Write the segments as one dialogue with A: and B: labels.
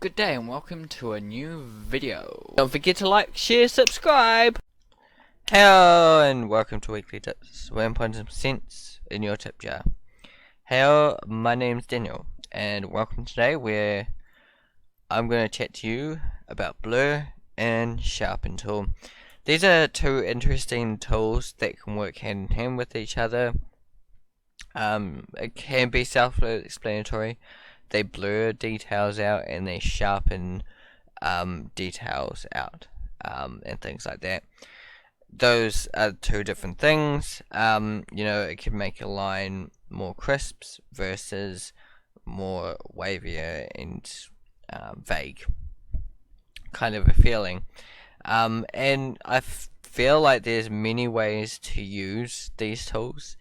A: Good day and welcome to a new video. Don't forget to like, share, subscribe.
B: Hello and welcome to Weekly Tips, where I'm putting some sense in your tip jar. Hello, my name's Daniel, and welcome today where I'm going to chat to you about Blur and Sharpen tool. These are two interesting tools that can work hand in hand with each other. It can be self-explanatory. They blur details out and they sharpen details out, and things like that. Those are two different things. It can make a line more crisp versus more wavier and vague kind of a feeling. And I feel like there's many ways to use these tools.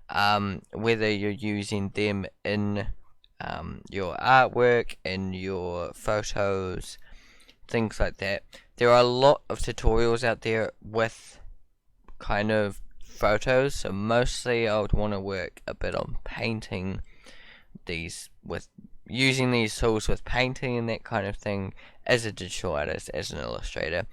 B: Whether you're using them in your artwork, in your photos, things like that. There are a lot of tutorials out there with kind of photos, so mostly I would want to work a bit on painting these, with using these tools with painting and that kind of thing as a digital artist, as an illustrator.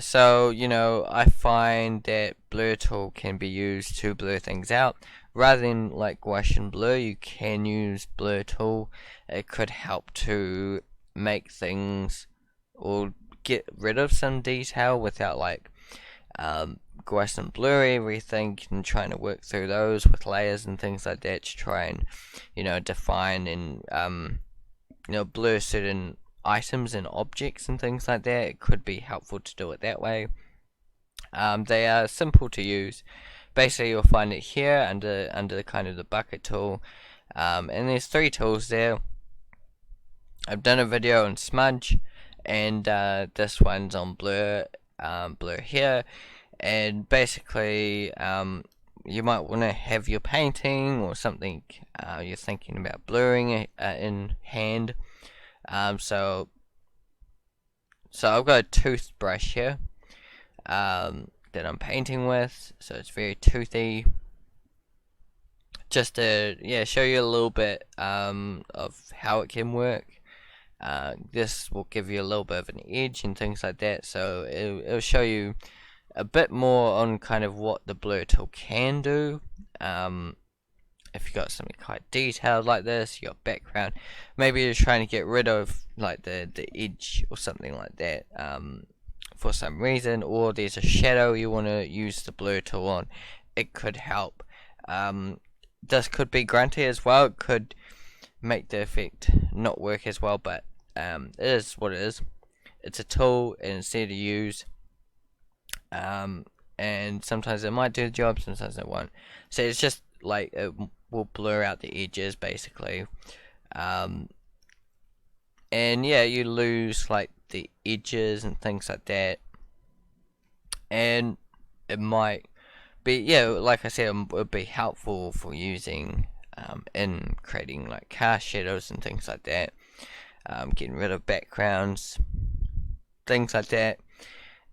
B: So I find that blur tool can be used to blur things out. Rather than like gouache and blur, you can use blur tool. It could help to make things or get rid of some detail without like gouache and blur everything, and trying to work through those with layers and things like that to try and define and blur certain items and objects and things like that. It could be helpful to do it that way. They are simple to use. Basically, you'll find it here under kind of the bucket tool, and there's three tools there. I've done a video on smudge, and this one's on blur here. And basically, you might want to have your painting or something you're thinking about blurring in hand. So I've got a toothbrush here that I'm painting with, so it's very toothy. Just to show you a little bit of how it can work. This will give you a little bit of an edge and things like that, so it'll show you a bit more on kind of what the blur tool can do. If you got something quite detailed like this, your background, maybe you're trying to get rid of like the edge or something like that for some reason, or there's a shadow you want to use the blur tool on, it could help. This could be grunty as well. It could make the effect not work as well, but it is what it is. It's a tool and it's there to use. And sometimes it might do the job, sometimes it won't. So it's just like it will blur out the edges basically. And you lose like the edges and things like that. And it might be, like I said, it would be helpful for using in creating like car shadows and things like that. Getting rid of backgrounds, things like that.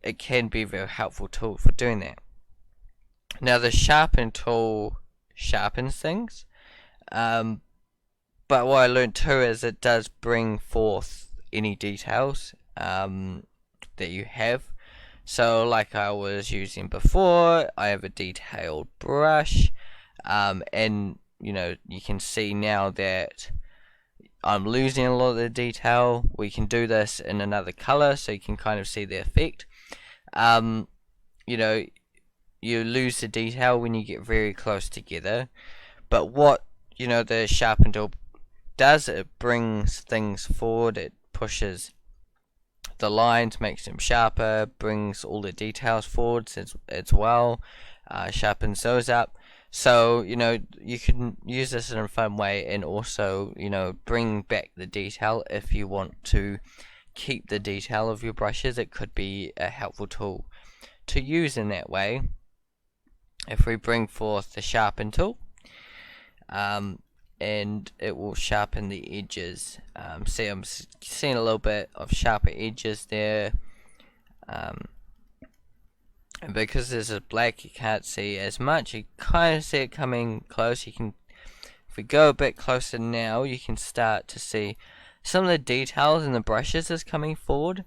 B: It can be a very helpful tool for doing that. Now the sharpen tool sharpens things, but what I learned too is it does bring forth any details that you have. So like I was using before, I have a detailed brush, and you can see now that I'm losing a lot of the detail. We can do this in another color so you can kind of see the effect. You lose the detail when you get very close together, but what the sharpen tool does, it brings things forward, it pushes the lines, makes them sharper, brings all the details forward as well, sharpens those up. So you can use this in a fun way, and also bring back the detail if you want to keep the detail of your brushes. It could be a helpful tool to use in that way. If we bring forth the sharpen tool, and it will sharpen the edges. See, I'm seeing a little bit of sharper edges there, and because this is black you can't see as much. You kind of see it coming close. You can we go a bit closer now, you can start to see some of the details in the brushes is coming forward,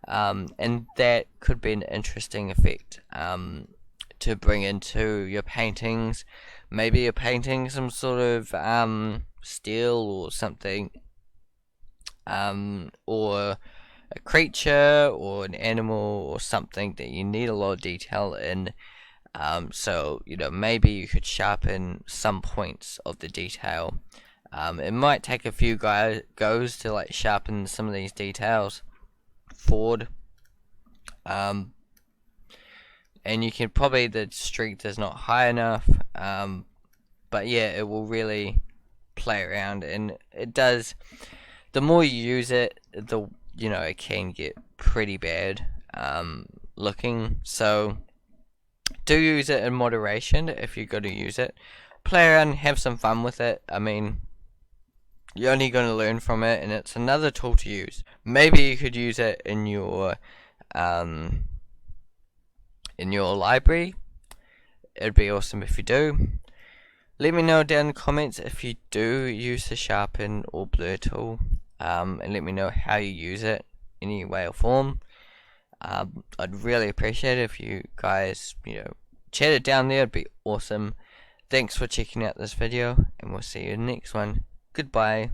B: and that could be an interesting effect to bring into your paintings. Maybe you're painting some sort of steel or something, or a creature or an animal or something that you need a lot of detail in. So maybe you could sharpen some points of the detail. It might take a few goes to like sharpen some of these details forward. And you can probably, the strength is not high enough. But yeah, it will really play around, and it does. The more you use it, the it can get pretty bad looking. So do use it in moderation if you're going to use it. Play around, have some fun with it. I mean, you're only going to learn from it, and it's another tool to use. Maybe you could use it in your library. It'd be awesome if you do. Let me know down in the comments if you do use the Sharpen or Blur tool, and let me know how you use it, any way or form. I'd really appreciate it if you guys, chat it down there. It'd be awesome. Thanks for checking out this video, and we'll see you in the next one. Goodbye.